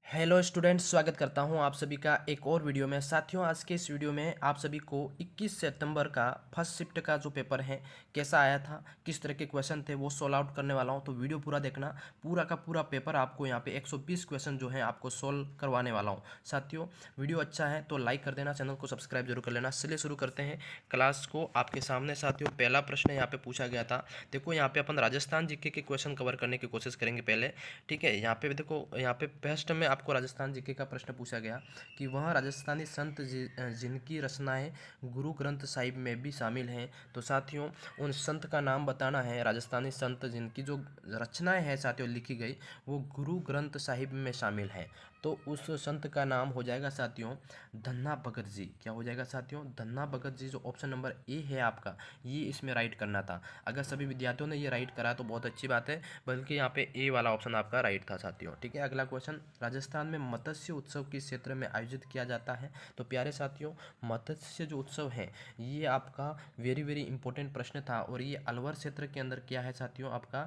Hello students, स्वागत करता हूं आप सभी का एक और वीडियो में। साथियों, आज के इस वीडियो में आप सभी को 21 सितंबर का फर्स्ट शिफ्ट का जो पेपर है कैसा आया था, किस तरह के क्वेश्चन थे, वो सोल्व आउट करने वाला हूं। तो वीडियो पूरा देखना। पूरा का पूरा पेपर आपको यहाँ पे 120 क्वेश्चन जो है आपको सोल्व करवाने वाला हूँ। साथियों, वीडियो अच्छा है तो लाइक कर देना, चैनल को सब्सक्राइब जरूर कर लेना। चलिए शुरू करते हैं क्लास को। आपके सामने साथियों पहला प्रश्न यहाँ पे पूछा गया था। देखो, यहाँ पे अपन राजस्थान जीके के क्वेश्चन कवर करने की कोशिश करेंगे पहले। ठीक है, यहाँ पे देखो, यहाँ पे फर्स्ट में आपको राजस्थान जीके का प्रश्न पूछा गया कि वह राजस्थानी संत जिनकी रचनाएं गुरु ग्रंथ साहिब में भी शामिल हैं। तो साथियों, उन संत का नाम बताना है। राजस्थानी संत जिनकी जो रचनाएं हैं साथियों लिखी गई, वो गुरु ग्रंथ साहिब में शामिल हैं। तो उस संत का नाम हो जाएगा साथियों धन्ना भगत जी। क्या हो जाएगा साथियों? धन्ना भगत जी। जो ऑप्शन नंबर ए है आपका, ये इसमें राइट करना था। अगर सभी विद्यार्थियों ने ये राइट करा तो बहुत अच्छी बात है, बल्कि यहाँ पे ए वाला ऑप्शन आपका राइट था साथियों। ठीक है, अगला क्वेश्चन, राजस्थान में मत्स्य उत्सव किस क्षेत्र में आयोजित किया जाता है? तो प्यारे साथियों, मत्स्य जो उत्सव है ये आपका वेरी वेरी इंपॉर्टेंट प्रश्न था, और ये अलवर क्षेत्र के अंदर क्या है साथियों आपका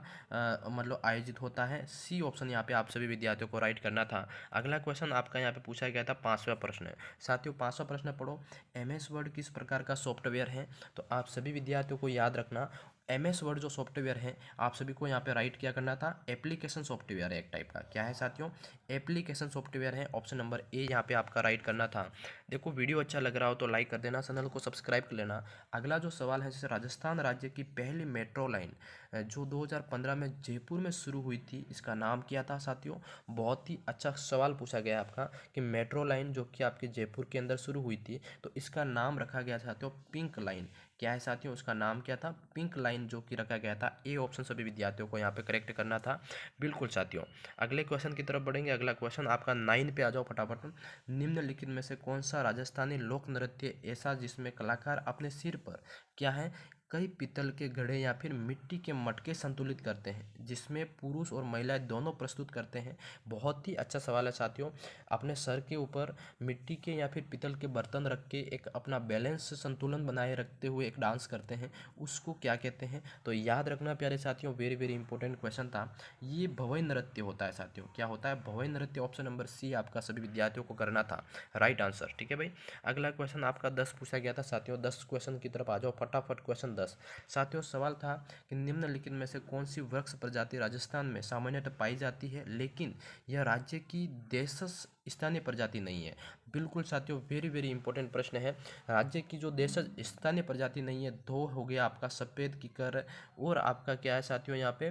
मतलब आयोजित होता है। सी ऑप्शन यहाँ पे आप सभी विद्यार्थियों को राइट करना था। अगला क्वेश्चन आपका यहाँ पे पूछा गया था, पांचवा प्रश्न। साथियों, पांचवा प्रश्न पढ़ो, एम एस वर्ड किस प्रकार का सॉफ्टवेयर है? तो आप सभी विद्यार्थियों को याद रखना, एम एस वर्ड जो सॉफ्टवेयर है आप सभी को यहाँ पे राइट क्या करना था? एप्लीकेशन सॉफ्टवेयर है एक टाइप का। क्या है साथियों? एप्लीकेशन सॉफ्टवेयर है। ऑप्शन नंबर ए यहाँ पे आपका राइट करना था। देखो, वीडियो अच्छा लग रहा हो तो लाइक कर देना, चैनल को सब्सक्राइब कर लेना। अगला जो सवाल है, जैसे राजस्थान राज्य की पहली मेट्रो लाइन जो 2015 में जयपुर में शुरू हुई थी, इसका नाम क्या था साथियों? बहुत ही अच्छा सवाल पूछा गया आपका कि मेट्रो लाइन जो कि आपके जयपुर के अंदर शुरू हुई थी, तो इसका नाम रखा गया साथियों पिंक लाइन। क्या है साथियों? उसका नाम क्या था? पिंक लाइन जो कि रखा गया था। ए ऑप्शन सभी विद्यार्थियों को यहाँ पे करेक्ट करना था। बिल्कुल साथियों, अगले क्वेश्चन की तरफ बढ़ेंगे। अगला क्वेश्चन आपका 9 पे आ जाओ फटाफट। निम्नलिखित में से कौन सा राजस्थानी लोक नृत्य ऐसा जिसमें कलाकार अपने सिर पर क्या है कई पीतल के घड़े या फिर मिट्टी के मटके संतुलित करते हैं, जिसमें पुरुष और महिलाएं दोनों प्रस्तुत करते हैं? बहुत ही अच्छा सवाल है साथियों। अपने सर के ऊपर मिट्टी के या फिर पीतल के बर्तन रख के एक अपना बैलेंस संतुलन बनाए रखते हुए एक डांस करते हैं, उसको क्या कहते हैं? तो याद रखना प्यारे साथियों, वेरी वेरी इंपॉर्टेंट क्वेश्चन था। ये भवई नृत्य होता है साथियों। क्या होता है? भवई नृत्य। ऑप्शन नंबर सी आपका सभी विद्यार्थियों को करना था राइट आंसर। ठीक है भाई, अगला क्वेश्चन आपका 10 पूछा गया था साथियों। 10 क्वेश्चन की तरफ आ जाओ फटाफट। क्वेश्चन 10 साथियों, सवाल था कि निम्नलिखित में से कौन सी वृक्ष प्रजाति राजस्थान में सामान्यतः पाई जाती है, लेकिन यह राज्य की देशज स्थानीय प्रजाति नहीं है? बिल्कुल साथियों, वेरी वेरी इंपॉर्टेंट प्रश्न है। राज्य की जो देशज स्थानीय प्रजाति नहीं है, दो हो गया आपका सफ़ेद किकर, और आपका क्या है साथियों यहाँ पे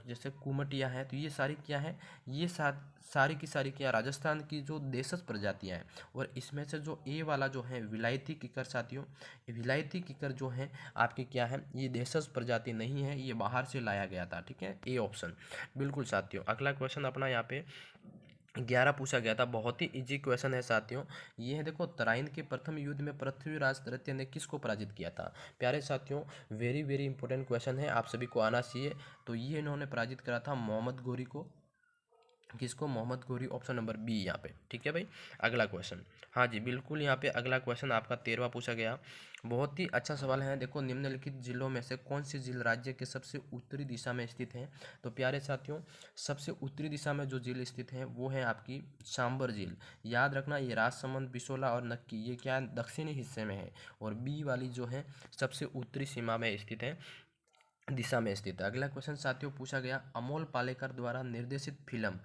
जैसे कुमटिया है। तो ये सारी क्या है? ये सारी की सारी क्या राजस्थान की जो देशज प्रजातियाँ हैं। और इसमें से जो ए वाला जो है विलायती किकर साथियों, विलायती किकर जो है आपकी क्या है, ये देशज प्रजाति नहीं है, ये बाहर से लाया गया था। ठीक है, ए ऑप्शन। बिल्कुल साथियों, अगला क्वेश्चन अपना यहाँ पे 11 पूछा गया था। बहुत ही इजी क्वेश्चन है साथियों। ये है, देखो, तराइन के प्रथम युद्ध में पृथ्वीराज तृतीय ने किसको पराजित किया था? प्यारे साथियों, वेरी वेरी इंपॉर्टेंट क्वेश्चन है, आप सभी को आना चाहिए। तो ये इन्होंने पराजित करा था मोहम्मद गोरी को। किसको? Mohammad Ghori. Option number B यहाँ पे। ठीक है भाई, अगला क्वेश्चन, हाँ जी बिल्कुल, यहाँ पे अगला क्वेश्चन आपका 13वां पूछा गया। बहुत ही अच्छा सवाल है। देखो, निम्नलिखित जिलों में से कौन सी झील राज्य के सबसे उत्तरी दिशा में स्थित है? तो प्यारे साथियों, सबसे उत्तरी दिशा में जो झील स्थित है वो है आपकी सांबर झील। याद रखना, ये राजसमंद, बिशोला और नक्की ये क्या है? दक्षिणी हिस्से में है। और बी वाली जो है सबसे उत्तरी सीमा में स्थित है, दिशा में स्थित है। अगला क्वेश्चन साथियों पूछा गया, अमोल पालेकर द्वारा निर्देशित फिल्म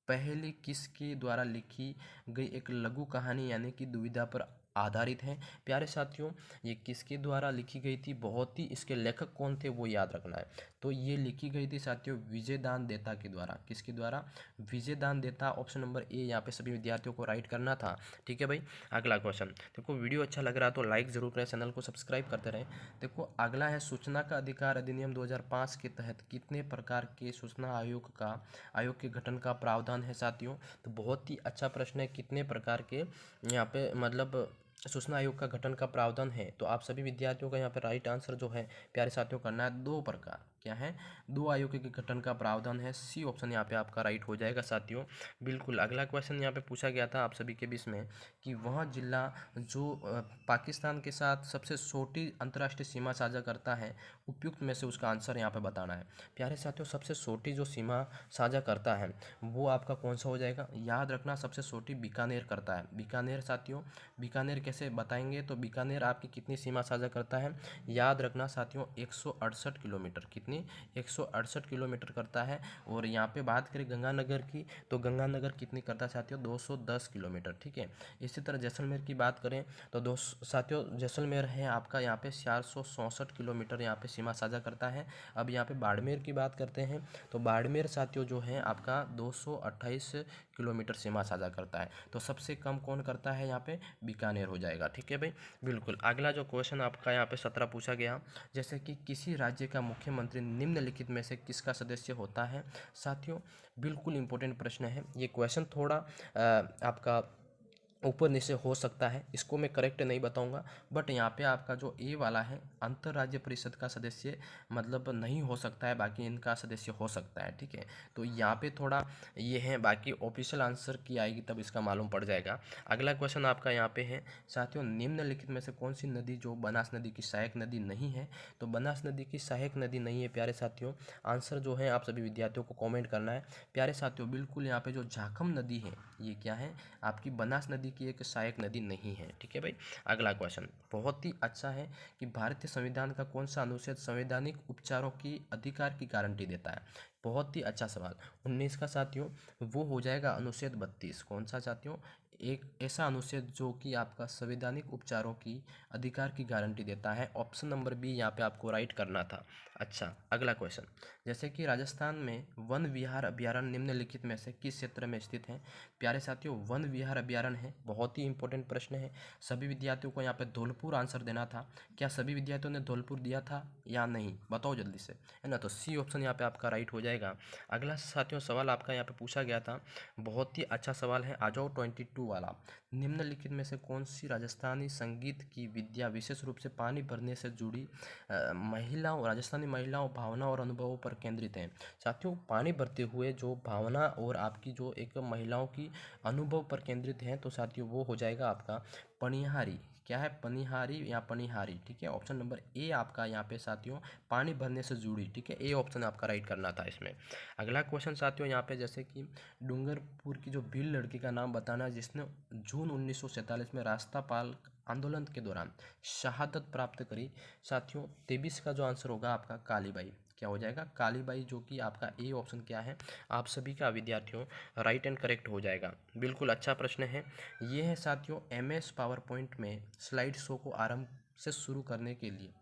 पहली किसके द्वारा लिखी गई एक लघु कहानी यानी कि दुविधा पर आधारित है? प्यारे साथियों, ये किसके द्वारा लिखी गई थी? बहुत ही, इसके लेखक कौन थे वो याद रखना है। तो ये लिखी गई थी साथियों विजयदान देता के द्वारा। किसके द्वारा? विजयदान देता। ऑप्शन नंबर ए यहाँ पे सभी विद्यार्थियों को राइट करना था। ठीक है भाई, अगला क्वेश्चन, देखो वीडियो अच्छा लग रहा है तो लाइक जरूर करें, चैनल को सब्सक्राइब करते रहें। देखो, अगला है, सूचना का अधिकार अधिनियम 2005 के तहत कितने प्रकार के सूचना आयोग के गठन का प्रावधान है साथियों? तो बहुत ही अच्छा प्रश्न है, कितने प्रकार के यहाँ पे मतलब सूचना आयोग का गठन का प्रावधान है? तो आप सभी विद्यार्थियों का यहाँ पे राइट आंसर जो है प्यारे साथियों करना है 2 प्रकार। क्या है, 2 आयोगों के गठन का प्रावधान है। सी ऑप्शन यहाँ पे आपका राइट हो जाएगा साथियों। बिल्कुल अगला क्वेश्चन यहाँ पे पूछा गया था आप सभी के बीच में कि वह जिला जो पाकिस्तान के साथ सबसे छोटी अंतर्राष्ट्रीय सीमा साझा करता है, उपयुक्त में से उसका आंसर यहाँ पे बताना है। प्यारे साथियों, सबसे छोटी जो सीमा साझा करता है वो आपका कौन सा हो जाएगा, याद रखना सबसे छोटी बीकानेर करता है। बीकानेर साथियों, बीकानेर कैसे बताएंगे, तो बीकानेर आपकी कितनी सीमा साझा करता है, याद रखना साथियों 168 किलोमीटर, कितनी 168 किलोमीटर करता है। और यहाँ पे बात करें गंगानगर की, तो गंगानगर कितनी करता है साथियों, 210 किलोमीटर, ठीक है। इसी तरह जैसलमेर की बात करें तो दो साथियों जैसलमेर है आपका यहाँ पे 464 किलोमीटर यहाँ पे सीमा साझा करता है। अब यहाँ पे बाड़मेर की बात करते हैं तो बाड़मेर साथियों जो है आपका 228 किलोमीटर सीमा साझा करता है। तो सबसे कम कौन करता है यहाँ पे, बीकानेर हो जाएगा, ठीक है भाई। बिल्कुल अगला जो क्वेश्चन आपका यहाँ पे 17 पूछा गया, जैसे कि किसी राज्य का मुख्यमंत्री निम्नलिखित में से किसका सदस्य होता है। साथियों बिल्कुल इंपॉर्टेंट प्रश्न है ये क्वेश्चन, थोड़ा आपका ऊपर नीचे हो सकता है, इसको मैं करेक्ट नहीं बताऊंगा। बट यहाँ पे आपका जो ए वाला है अंतर्राज्य परिषद का सदस्य मतलब नहीं हो सकता है, बाकी इनका सदस्य हो सकता है, ठीक है। तो यहाँ पे थोड़ा ये है, बाकी ऑफिशियल आंसर की आएगी तब इसका मालूम पड़ जाएगा। अगला क्वेश्चन आपका यहाँ पे है साथियों, निम्नलिखित में से कौन सी नदी जो बनास नदी की सहायक नदी नहीं है। तो बनास नदी की सहायक नदी नहीं है प्यारे साथियों। आंसर जो है आप सभी विद्यार्थियों को कॉमेंट करना है प्यारे साथियों। बिल्कुल यहाँ पे जो झाखम नदी है ये क्या है, आपकी बनास नदी की एक सहायक नदी नहीं है, ठीक है भाई। अगला क्वेश्चन बहुत ही अच्छा है कि भारतीय संविधान का कौन सा अनुच्छेद संवैधानिक उपचारों की अधिकार की गारंटी देता है। बहुत ही अच्छा सवाल। 19 का साथियों वो हो जाएगा अनुच्छेद 32। कौन सा साथियों, एक ऐसा अनुच्छेद जो कि आपका संवैधानिक उपचारों की अधिकार की गारंटी देता है। ऑप्शन नंबर बी यहाँ पे आपको राइट करना था। अच्छा अगला क्वेश्चन, जैसे कि राजस्थान में वन विहार अभ्यारण्य निम्नलिखित में से किस क्षेत्र में स्थित है। प्यारे साथियों वन विहार अभ्यारण्य है, बहुत ही इंपॉर्टेंट प्रश्न है। सभी विद्यार्थियों को यहाँ पे धौलपुर आंसर देना था। क्या सभी विद्यार्थियों ने धौलपुर दिया था या नहीं, बताओ जल्दी से, है ना। तो सी ऑप्शन यहाँ पे आपका राइट हो जाएगा। अगला साथियों सवाल आपका यहाँ पे पूछा गया था, बहुत ही अच्छा सवाल है, आ जाओ 22 वाला। निम्नलिखित में से कौन सी राजस्थानी संगीत की विद्या विशेष रूप से पानी भरने से जुड़ी महिलाओं, राजस्थानी महिलाओं भावना और अनुभवों पर केंद्रित है। साथियों पानी भरते हुए जो भावना और आपकी जो एक महिलाओं की अनुभव पर केंद्रित है, तो साथियों वो हो जाएगा आपका पनिहारी। क्या है, पनिहारी या पनिहारी, ठीक है। ऑप्शन नंबर ए आपका यहाँ पे साथियों पानी भरने से जुड़ी, ठीक है। ए ऑप्शन आपका राइट करना था इसमें। अगला क्वेश्चन साथियों यहाँ पे, जैसे कि डूंगरपुर की जो भील लड़की का नाम बताना जिसने जून 1947 में रास्ता पाल आंदोलन के दौरान शहादत प्राप्त करी। साथियों 23 का जो आंसर होगा आपका कालीबाई। क्या हो जाएगा, कालीबाई, जो कि आपका ए ऑप्शन क्या है, आप सभी का विद्यार्थियों राइट एंड करेक्ट हो जाएगा। बिल्कुल अच्छा प्रश्न है ये है साथियों। MS पावर पॉइंट में स्लाइड शो को आरंभ से शुरू करने के लिए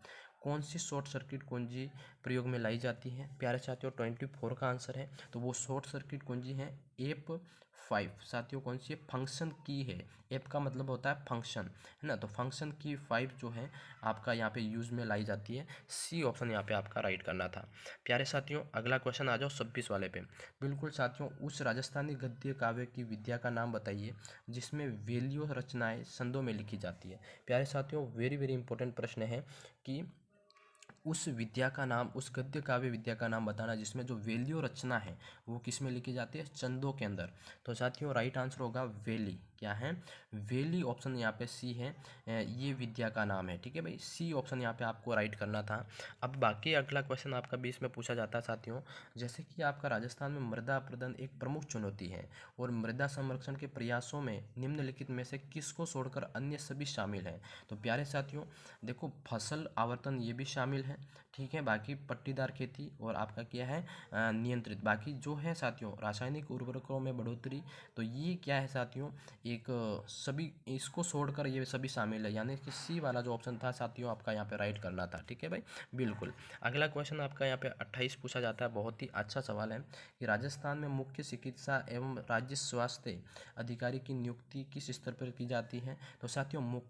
कौन सी शॉर्ट सर्किट कुंजी प्रयोग में लाई जाती है। प्यारे साथियों 24 का आंसर है, तो वो शॉर्ट सर्किट कुंजी है F5। साथियों कौन सी है, फंक्शन की है। एप का मतलब होता है फंक्शन, है ना। तो फंक्शन की 5 जो है आपका यहाँ पे यूज में लाई जाती है। सी ऑप्शन यहाँ पे आपका राइट करना था। प्यारे साथियों अगला क्वेश्चन आ जाओ 26 वाले पे। बिल्कुल साथियों, उस राजस्थानी गद्य काव्य की विद्या का नाम बताइए जिसमें वेलियो रचनाएं संदों में लिखी जाती है। प्यारे साथियों वेरी वेरी इंपॉर्टेंट प्रश्न है कि उस विद्या का नाम, उस गद्य काव्य विद्या का नाम बताना जिसमें जो वेलियो रचना है वो किस में लिखी जाती है, चंदों के अंदर। तो साथियों राइट आंसर होगा वेली। क्या है, वेली ऑप्शन यहाँ पे सी है, ये विद्या का नाम है, ठीक है भाई। सी ऑप्शन यहाँ पे आपको राइट करना था। अब बाकी अगला क्वेश्चन आपका 20 में पूछा जाता है साथियों, जैसे कि आपका राजस्थान में मृदा अपरदन एक प्रमुख चुनौती है और मृदा संरक्षण के प्रयासों में निम्नलिखित में से किसको छोड़कर अन्य सभी शामिल हैं। तो प्यारे साथियों देखो फसल आवर्तन ये भी शामिल है, ठीक है। बाकी पट्टीदार खेती और आपका क्या है नियंत्रित, बाकी जो है साथियों रासायनिक उर्वरकों में बढ़ोतरी, तो ये क्या है साथियों एक सभी इसको छोड़कर ये सभी शामिल है, यानी कि सी वाला जो ऑप्शन था साथियों आपका यहाँ पे राइट करना था, ठीक है भाई। बिल्कुल अगला क्वेश्चन आपका यहाँ पे 28 पूछा जाता है, बहुत ही अच्छा सवाल है कि राजस्थान में मुख्य चिकित्सा एवं राज्य स्वास्थ्य अधिकारी की नियुक्ति किस स्तर पर की जाती है। तो साथियों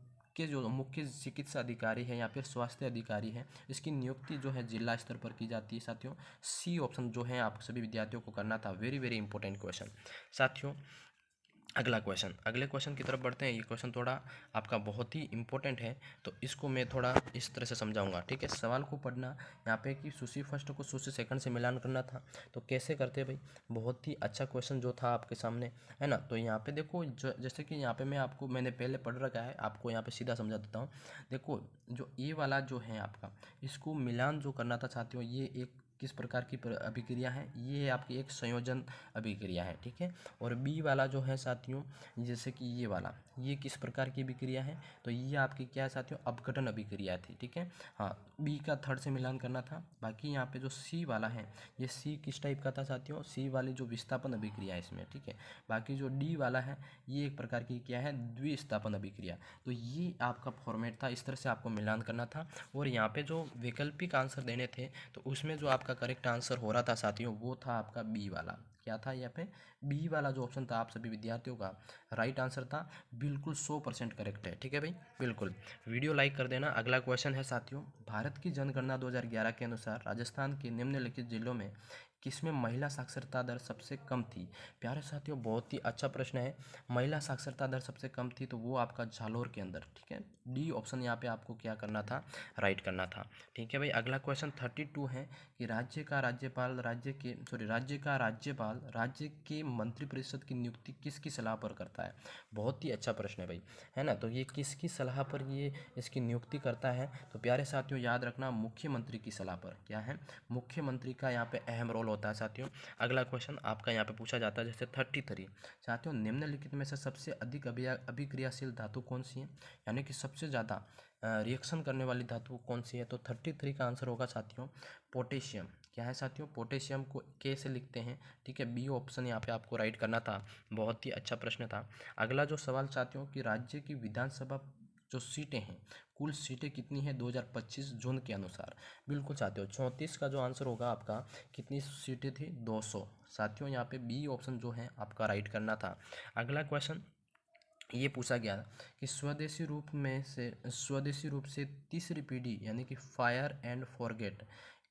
जो मुख्य चिकित्सा अधिकारी है या फिर स्वास्थ्य अधिकारी है, इसकी नियुक्ति जो है जिला स्तर पर की जाती है साथियों। सी ऑप्शन जो है आप सभी विद्यार्थियों को करना था। वेरी वेरी इंपॉर्टेंट क्वेश्चन साथियों। अगले क्वेश्चन की तरफ बढ़ते हैं। ये क्वेश्चन थोड़ा आपका बहुत ही इंपॉर्टेंट है, तो इसको मैं थोड़ा इस तरह से समझाऊंगा, ठीक है। सवाल को पढ़ना यहाँ पे कि सूची फर्स्ट को सूची सेकंड से मिलान करना था, तो कैसे करते हैं भाई। बहुत ही अच्छा क्वेश्चन जो था आपके सामने, है ना। तो यहाँ पे देखो, जैसे कि यहाँ पे मैंने पहले पढ़ रखा है, आपको यहाँ पे सीधा समझा देता हूँ। देखो, जो ए वाला जो है आपका, इसको मिलान जो करना था साथियों, ये एक किस प्रकार की अभिक्रिया है, ये आपकी एक संयोजन अभिक्रिया है, ठीक है। और बी वाला जो है साथियों, जैसे कि ये वाला, ये किस प्रकार की अभिक्रिया है, तो ये आपकी क्या है साथियों, अपघटन अभिक्रिया थी, ठीक है। हाँ, बी का थर्ड से मिलान करना था। बाकी यहाँ पे जो सी वाला है, ये सी किस टाइप का था साथियों, सी वाली जो विस्थापन अभिक्रिया है इसमें, ठीक है। बाकी जो डी वाला है, ये एक प्रकार की क्या है, द्विस्थापन अभिक्रिया। तो ये आपका फॉर्मेट था, इस तरह से आपको मिलान करना था। और यहाँ पे जो वैकल्पिक आंसर देने थे, तो उसमें जो आपका करेक्ट आंसर हो रहा था साथियों, वो था आपका बी वाला। क्या था यहाँ पे, बी वाला जो ऑप्शन था आप सभी विद्यार्थियों का राइट आंसर था। बिल्कुल 100% करेक्ट है, ठीक है भाई, बिल्कुल। वीडियो लाइक कर देना। अगला क्वेश्चन है साथियों, भारत की जनगणना 2011 के अनुसार राजस्थान के निम्नलिखित जिलों में किसमें महिला साक्षरता दर सबसे कम थी। प्यारे साथियों, बहुत ही अच्छा प्रश्न है। महिला साक्षरता दर सबसे कम थी, तो वो आपका जालोर के अंदर, ठीक है। डी ऑप्शन यहाँ पे आपको क्या करना था, राइट करना था, ठीक है भाई। अगला क्वेश्चन 32 है कि राज्य का राज्यपाल राज्य के मंत्रिपरिषद की नियुक्ति किसकी सलाह पर करता है। बहुत ही अच्छा प्रश्न है भाई, है ना। तो ये किसकी सलाह पर ये इसकी नियुक्ति करता है, तो प्यारे साथियों याद रखना, मुख्यमंत्री की सलाह पर। क्या है, मुख्यमंत्री का यहाँ पे अहम रोल होता है साथियों। अगला क्वेश्चन आपका यहाँ पे पूछा जाता है, जैसे 33 साथियों, निम्नलिखित में से सबसे अधिक अभिक्रियाशील धातु कौन सी है, यानी कि सबसे ज़्यादा रिएक्शन करने वाली धातु कौन सी है। तो 33 का आंसर होगा साथियों पोटेशियम। क्या है साथियों, पोटेशियम को के से लिखते हैं, ठीक है। बी ऑप्शन यहाँ पे आपको राइट करना था। बहुत ही अच्छा प्रश्न था। अगला जो सवाल साथियों कि राज्य की विधानसभा जो सीटें हैं, कुल सीटें कितनी है 2025 जून के अनुसार। बिल्कुल साथियों, 34 का जो आंसर होगा आपका, कितनी सीटें थी, 200 साथियों। यहाँ पे बी ऑप्शन जो है आपका राइट करना था। अगला क्वेश्चन ये पूछा गया कि स्वदेशी रूप से तीसरी पीढ़ी यानी कि fire and forget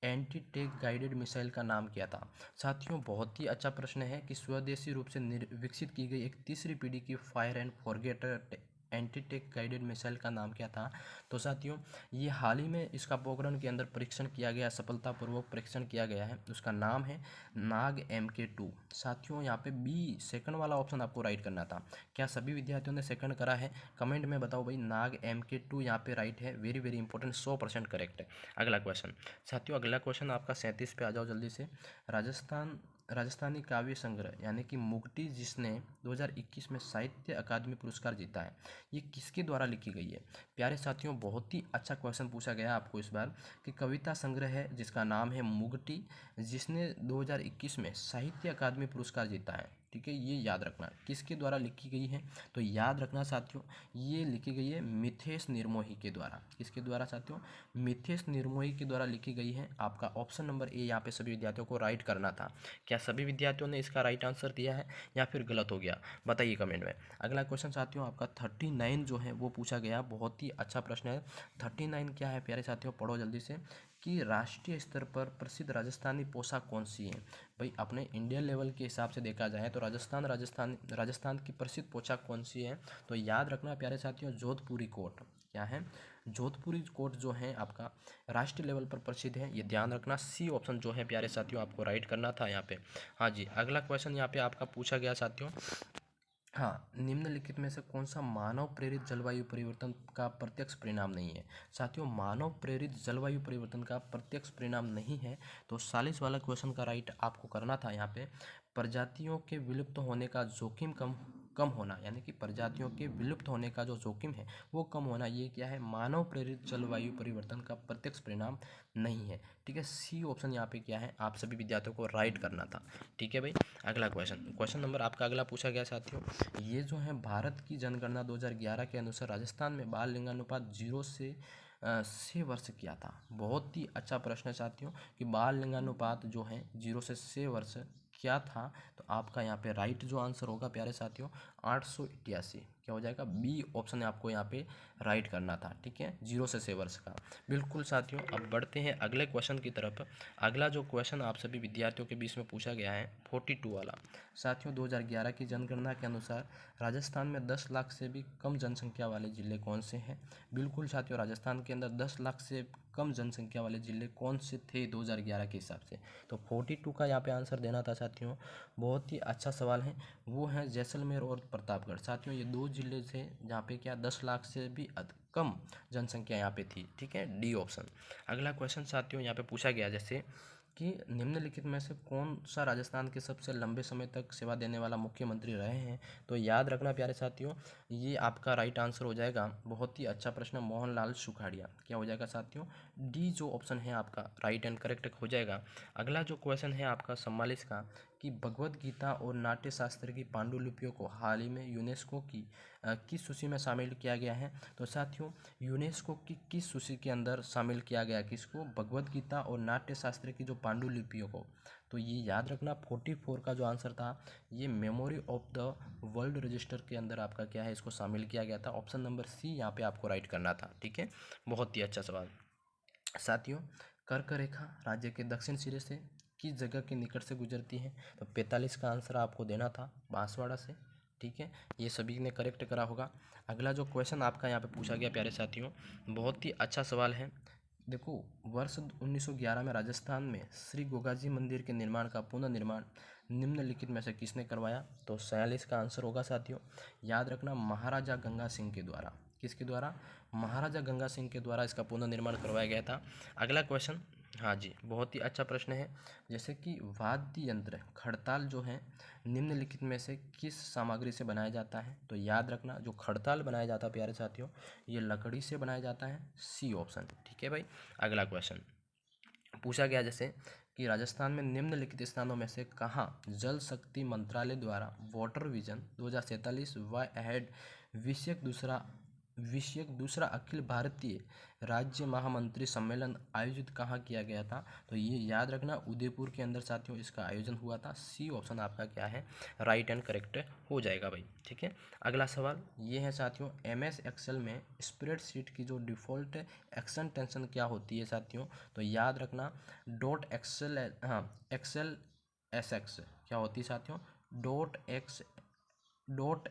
anti tank guided missile का नाम क्या था। साथियों, बहुत ही अच्छा प्रश्न है कि स्वदेशी रूप से विकसित की गई एक तीसरी पीढ़ी की fire and forget anti tank guided missile का नाम क्या था। तो साथियों, ये हाल ही में इसका पोखरण के अंदर परीक्षण किया गया, सफलतापूर्वक परीक्षण किया गया है। उसका नाम है नाग MK2। साथियों, यहाँ पे बी सेकंड वाला ऑप्शन आपको राइट करना था। क्या सभी विद्यार्थियों ने सेकंड करा है, कमेंट में बताओ भाई। नाग MK2 यहाँ पे राइट है, वेरी वेरी इंपॉर्टेंट, 100% करेक्ट है। अगला क्वेश्चन साथियों, अगला क्वेश्चन आपका 37 पे आ जाओ जल्दी से। राजस्थानी काव्य संग्रह यानी कि मुक्ति, जिसने 2021 में साहित्य अकादमी पुरस्कार जीता है, ये किसके द्वारा लिखी गई है। प्यारे साथियों, बहुत ही अच्छा क्वेश्चन पूछा गया आपको इस बार कि कविता संग्रह है जिसका नाम है मुगटी, जिसने 2021 में साहित्य अकादमी पुरस्कार जीता है, ठीक है। ये याद रखना किसके द्वारा लिखी गई है, तो याद रखना साथियों, ये लिखी गई है मिथेश निर्मोही के द्वारा। किसके द्वारा साथियों, मिथेश निर्मोही के द्वारा लिखी गई है। आपका ऑप्शन नंबर ए यहाँ पे सभी विद्यार्थियों को राइट करना था। क्या सभी विद्यार्थियों ने इसका राइट आंसर दिया है या फिर गलत हो गया, बताइए कमेंट में। अगला क्वेश्चन साथियों आपका 39 जो है वो पूछा गया, बहुत ही अच्छा प्रश्न है। 39 क्या है प्यारे साथियों, पढ़ो जल्दी से कि राष्ट्रीय स्तर पर प्रसिद्ध राजस्थानी पोशाक कौन सी है। भाई, अपने इंडियन लेवल के हिसाब से देखा जाए तो राजस्थान की प्रसिद्ध पोशाक कौन सी है, तो याद रखना प्यारे साथियों, जोधपुरी कोट। क्या है, जोधपुरी कोट जो है आपका राष्ट्रीय लेवल पर प्रसिद्ध है, ये ध्यान रखना। सी ऑप्शन जो है प्यारे साथियों आपको राइट करना था यहाँ पे। हाँ जी, अगला क्वेश्चन यहाँ पे आपका पूछा गया साथियों, हाँ, निम्नलिखित में से कौन सा मानव प्रेरित जलवायु परिवर्तन का प्रत्यक्ष परिणाम नहीं है। साथियों, मानव प्रेरित जलवायु परिवर्तन का प्रत्यक्ष परिणाम नहीं है, तो 40 वाला क्वेश्चन का राइट आपको करना था यहाँ पे। प्रजातियों के विलुप्त होने का जोखिम कम होना, यानी कि प्रजातियों के विलुप्त होने का जो जोखिम है वो कम होना, ये क्या है, मानव प्रेरित जलवायु परिवर्तन का प्रत्यक्ष परिणाम नहीं है, ठीक है। सी ऑप्शन यहाँ पे क्या है, आप सभी विद्यार्थियों को राइट करना था, ठीक है भाई। अगला क्वेश्चन नंबर आपका अगला पूछा गया साथियों, ये जो है भारत की जनगणना 2011 के अनुसार राजस्थान में बाल लिंगानुपात 0 से 6 वर्ष किया था। बहुत ही अच्छा प्रश्न है साथियों कि बाल लिंगानुपात जो है 0 से 6 वर्ष क्या था, तो आपका यहाँ पे राइट जो आंसर होगा प्यारे साथियों 888। क्या हो जाएगा, बी ऑप्शन आपको यहाँ पे राइट करना था। ठीक है, 0 से 6 वर्ष का। बिल्कुल साथियों, अब बढ़ते हैं अगले क्वेश्चन की तरफ। अगला जो क्वेश्चन आप सभी विद्यार्थियों के बीच में पूछा गया है 42 वाला। साथियों 2011 की जनगणना के अनुसार राजस्थान में 10 लाख से भी कम जनसंख्या वाले ज़िले कौन से हैं। बिल्कुल साथियों, राजस्थान के अंदर 10 लाख से कम जनसंख्या वाले ज़िले कौन से थे 2011 के हिसाब से। तो 42 का यहाँ पे आंसर देना था साथियों। बहुत ही अच्छा सवाल है, वो है जैसलमेर और प्रतापगढ़। साथियों ये 2 ज़िले थे जहाँ पे क्या 10 लाख से भी कम जनसंख्या यहाँ पे थी। ठीक है, डी ऑप्शन। अगला क्वेश्चन साथियों यहाँ पे पूछा गया जैसे कि निम्नलिखित में से कौन सा राजस्थान के सबसे लंबे समय तक सेवा देने वाला मुख्यमंत्री रहे हैं। तो याद रखना प्यारे साथियों, ये आपका राइट आंसर हो जाएगा। बहुत ही अच्छा प्रश्न, मोहनलाल सुखाड़िया। क्या हो जाएगा साथियों, डी जो ऑप्शन है आपका राइट एंड करेक्ट हो जाएगा। अगला जो क्वेश्चन है आपका 44 का कि भगवद गीता और नाट्य शास्त्र की पांडुलिपियों को हाल ही में यूनेस्को की किस सूची में शामिल किया गया है। तो साथियों यूनेस्को की किस सूची के अंदर शामिल किया गया किसको, भगवद गीता और नाट्य शास्त्र की जो पांडुलिपियों को। तो ये याद रखना 44 का जो आंसर था ये memory of the world register के अंदर आपका क्या है, इसको शामिल किया गया था। ऑप्शन नंबर सी यहाँ पे आपको राइट करना था। ठीक है, बहुत ही अच्छा सवाल। साथियों कर्क रेखा राज्य के दक्षिण सिरे से किस जगह के निकट से गुजरती है। तो 45 का आंसर आपको देना था बांसवाड़ा से। ठीक है, ये सभी ने करेक्ट करा होगा। अगला जो क्वेश्चन आपका यहाँ पे पूछा गया प्यारे साथियों, बहुत ही अच्छा सवाल है। देखो, वर्ष 1911 में राजस्थान में श्री गोगाजी मंदिर के निर्माण का पुनर्निर्माण निम्नलिखित में से किसने करवाया। तो 46 का आंसर होगा साथियों। याद रखना महाराजा गंगा सिंह के द्वारा। किसके द्वारा, महाराजा गंगा सिंह के द्वारा इसका पुनर्निर्माण करवाया गया था। अगला क्वेश्चन, हाँ जी बहुत ही अच्छा प्रश्न है, जैसे कि वाद्य यंत्र खड़ताल जो है निम्नलिखित में से किस सामग्री से बनाया जाता है। तो याद रखना जो खड़ताल बनाया जाता है प्यारे साथियों, ये लकड़ी से बनाया जाता है, सी ऑप्शन। ठीक है भाई, अगला क्वेश्चन पूछा गया जैसे कि राजस्थान में निम्नलिखित स्थानों में से कहाँ जल शक्ति मंत्रालय द्वारा वाटर विजन 2047 व अहेड विषयक दूसरा अखिल भारतीय राज्य महामंत्री सम्मेलन आयोजित कहाँ किया गया था। तो ये याद रखना उदयपुर के अंदर साथियों इसका आयोजन हुआ था। सी ऑप्शन आपका क्या है, राइट एंड करेक्ट हो जाएगा भाई। ठीक है, अगला सवाल ये है साथियों, MS एक्सेल में स्प्रेडशीट की जो डिफ़ॉल्ट एक्सटेंशन क्या होती है साथियों। तो याद रखना डॉट एक्सेल, हाँ एक्सेल SX क्या होती है साथियों,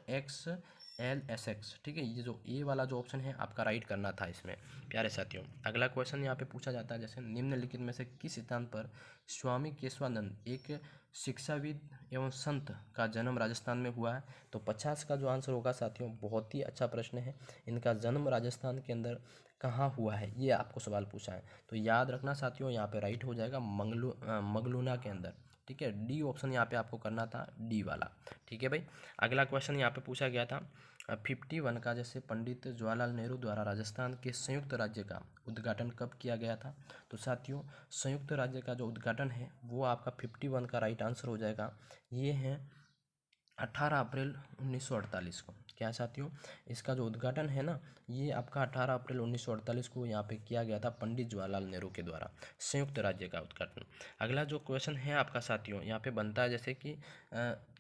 .XLSX। ठीक है, ये जो ए वाला जो ऑप्शन है आपका राइट करना था इसमें प्यारे साथियों। अगला क्वेश्चन यहाँ पे पूछा जाता है जैसे निम्नलिखित में से किस स्थान पर स्वामी केशवानंद एक शिक्षाविद एवं संत का जन्म राजस्थान में हुआ है। तो 50 का जो आंसर होगा साथियों, बहुत ही अच्छा प्रश्न है। इनका जन्म राजस्थान के अंदर कहाँ हुआ है ये आपको सवाल पूछा है। तो याद रखना साथियों यहाँ पे राइट हो जाएगा मंगलूना के अंदर। ठीक है, डी ऑप्शन यहाँ पे आपको करना था, डी वाला। ठीक है भाई, अगला क्वेश्चन यहाँ पे पूछा गया था 51 का जैसे पंडित जवाहरलाल नेहरू द्वारा राजस्थान के संयुक्त राज्य का उद्घाटन कब किया गया था। तो साथियों संयुक्त राज्य का जो उद्घाटन है वो आपका 51 का राइट आंसर हो जाएगा। ये है 18 अप्रैल 1948 को। क्या है साथियों, इसका जो उद्घाटन है ना ये आपका 18 अप्रैल 1948 को यहाँ पे किया गया था पंडित जवाहरलाल नेहरू के द्वारा, संयुक्त राज्य का उद्घाटन। अगला जो क्वेश्चन है आपका साथियों यहाँ पे बनता है जैसे कि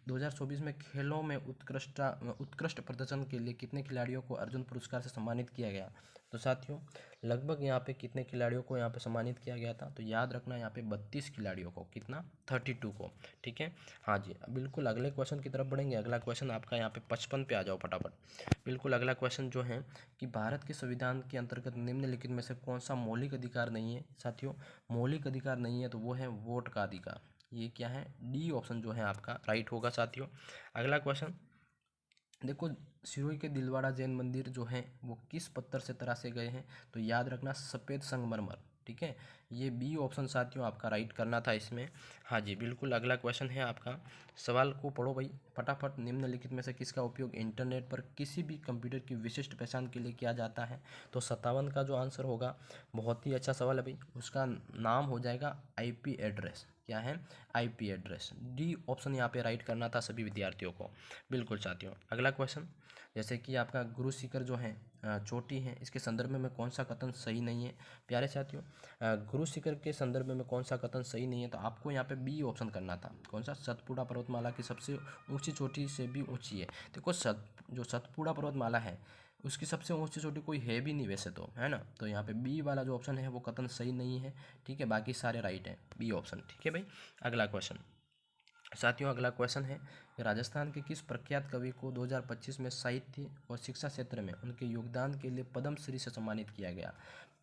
2024 में खेलों में उत्कृष्ट प्रदर्शन के लिए कितने खिलाड़ियों को अर्जुन पुरस्कार से सम्मानित किया गया। तो साथियों लगभग यहाँ पे कितने खिलाड़ियों को यहाँ पे सम्मानित किया गया था। तो याद रखना यहाँ पे 32 खिलाड़ियों को, कितना 32 को। ठीक है, हाँ जी बिल्कुल अगले क्वेश्चन की तरफ बढ़ेंगे। अगला क्वेश्चन आपका यहाँ पे 55 पे आ जाओ फटाफट। बिल्कुल अगला क्वेश्चन जो है कि भारत के संविधान के अंतर्गत निम्नलिखित में से कौन सा मौलिक अधिकार नहीं है। साथियों मौलिक अधिकार नहीं है तो वो है वोट का अधिकार। ये क्या है, डी ऑप्शन जो है आपका राइट होगा साथियों। अगला क्वेश्चन देखो, सिरोही के दिलवाड़ा जैन मंदिर जो है वो किस पत्थर से तराशे गए हैं। तो याद रखना सफ़ेद संगमरमर। ठीक है, ये बी ऑप्शन साथियों आपका राइट करना था इसमें। हाँ जी बिल्कुल अगला क्वेश्चन है आपका, सवाल को पढ़ो भाई फटाफट। निम्नलिखित में से किसका उपयोग इंटरनेट पर किसी भी कंप्यूटर की विशिष्ट पहचान के लिए किया जाता है। तो 57 का जो आंसर होगा, बहुत ही अच्छा सवाल है भाई, उसका नाम हो जाएगा IP एड्रेस। क्या है, IP एड्रेस। डी ऑप्शन यहाँ पे राइट करना था सभी विद्यार्थियों को। बिल्कुल साथियों, अगला क्वेश्चन जैसे कि आपका गुरु शिखर जो है चोटी है, इसके संदर्भ में कौन सा कथन सही नहीं है। प्यारे साथियों गुरु गुरु शिखर के संदर्भ में कौन सा कथन सही नहीं है, तो आपको यहाँ पे बी ऑप्शन करना था। कौन सा? सतपुड़ा पर्वतमाला की सबसे ऊंची चोटी से भी ऊंची है। देखो जो सतपुड़ा पर्वतमाला है उसकी सबसे ऊंची चोटी कोई है भी नहीं वैसे तो, है ना। तो यहाँ पे बी वाला जो ऑप्शन है वो कथन सही नहीं है, ठीक है। बाकी सारे राइट हैं, बी ऑप्शन, ठीक है भाई। अगला क्वेश्चन साथियों, अगला क्वेश्चन है कि राजस्थान के किस प्रख्यात कवि को 2025 में साहित्य और शिक्षा क्षेत्र में उनके योगदान के लिए पद्मश्री से सम्मानित किया गया?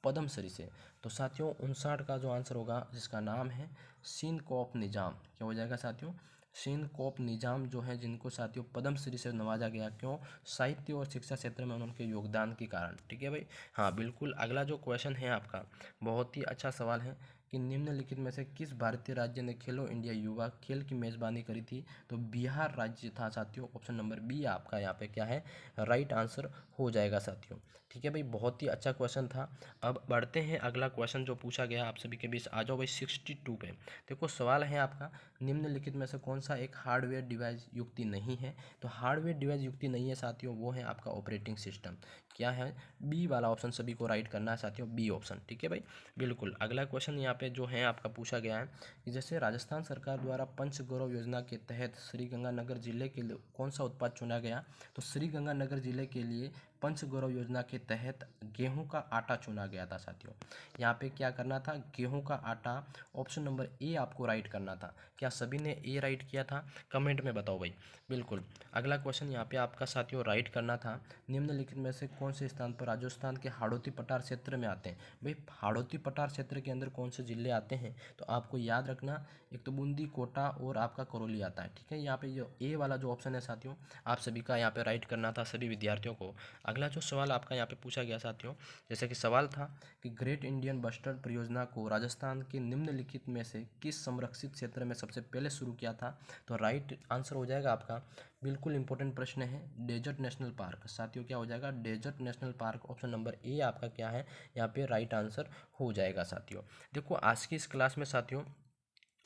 पद्मश्री से। तो साथियों 59 का जो आंसर होगा, जिसका नाम है सीन कोप निजाम। क्या हो जाएगा साथियों? सीन कोप निजाम जो है, जिनको साथियों पद्मश्री से नवाजा गया। क्यों? साहित्य और शिक्षा क्षेत्र में उनके योगदान के कारण, ठीक है भाई। हाँ बिल्कुल। अगला जो क्वेश्चन है आपका, बहुत ही अच्छा सवाल है कि निम्नलिखित में से किस भारतीय राज्य ने खेलो इंडिया युवा खेल की मेजबानी करी थी? तो बिहार राज्य था साथियों। ऑप्शन नंबर बी आपका यहाँ पे क्या है? राइट आंसर हो जाएगा साथियों, ठीक है भाई। बहुत ही अच्छा क्वेश्चन था। अब बढ़ते हैं, अगला क्वेश्चन जो पूछा गया आप सभी के बीच, आ जाओ भाई 62 पे। देखो सवाल है आपका, निम्नलिखित में से कौन सा एक हार्डवेयर डिवाइस युक्ति नहीं है? तो हार्डवेयर डिवाइस युक्ति नहीं है साथियों, वो है आपका ऑपरेटिंग सिस्टम। क्या है? बी वाला ऑप्शन सभी को राइट करना है साथियों, बी ऑप्शन, ठीक है भाई। बिल्कुल। अगला क्वेश्चन यहाँ पे जो है आपका पूछा गया है कि जैसे राजस्थान सरकार द्वारा पंचगौरव योजना के तहत श्रीगंगानगर जिले के लिए कौन सा उत्पाद चुना गया? तो श्रीगंगानगर जिले के लिए पंचगौरव योजना के तहत गेहूं का आटा चुना गया था साथियों। यहाँ पे क्या करना था? गेहूं का आटा। ऑप्शन नंबर ए आपको राइट करना था। क्या सभी ने ए राइट किया था? कमेंट में बताओ भाई। बिल्कुल। अगला क्वेश्चन यहाँ पे आपका साथियों राइट करना था, निम्नलिखित में से कौन से स्थान पर राजस्थान के हाड़ौती पठार क्षेत्र में आते हैं? भाई हाड़ौती पठार क्षेत्र के अंदर कौन से जिले आते हैं? तो आपको याद रखना, एक तो बूंदी, कोटा और आपका करौली आता है, ठीक है। यहाँ पे जो ए वाला जो ऑप्शन है साथियों, आप सभी का यहाँ पे राइट करना था, सभी विद्यार्थियों को। अगला जो सवाल आपका यहाँ पे पूछा गया साथियों, जैसे कि सवाल था कि ग्रेट इंडियन बस्टर्ड परियोजना को राजस्थान के निम्नलिखित में से किस संरक्षित क्षेत्र में सबसे पहले शुरू किया था? तो राइट आंसर हो जाएगा आपका, बिल्कुल इंपॉर्टेंट प्रश्न है, डेजर्ट नेशनल पार्क साथियों। क्या हो जाएगा? Desert national park. Option number A आपका क्या है यहाँ पे राइट आंसर हो जाएगा साथियों। देखो आज की इस क्लास में साथियों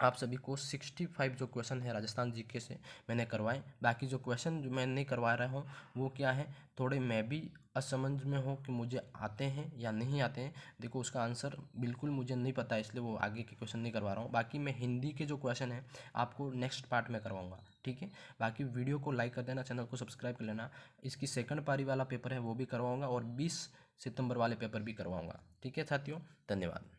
आप सभी को 65 जो क्वेश्चन है राजस्थान जीके से मैंने करवाए। बाकी जो क्वेश्चन जो मैं नहीं करवा रहा हूँ वो क्या है, थोड़े मैं भी असमंझ में हूँ कि मुझे आते हैं या नहीं आते हैं। देखो उसका आंसर बिल्कुल मुझे नहीं पता है, इसलिए वो आगे के क्वेश्चन नहीं करवा रहा हूँ। बाकी मैं हिंदी के जो क्वेश्चन है आपको नेक्स्ट पार्ट में करवाऊँगा, ठीक है। बाकी वीडियो को लाइक कर देना, चैनल को सब्सक्राइब कर लेना। इसकी सेकंड पारी वाला पेपर है वो भी करवाऊँगा और 20 सितंबर वाले पेपर भी करवाऊँगा, ठीक है साथियों। धन्यवाद।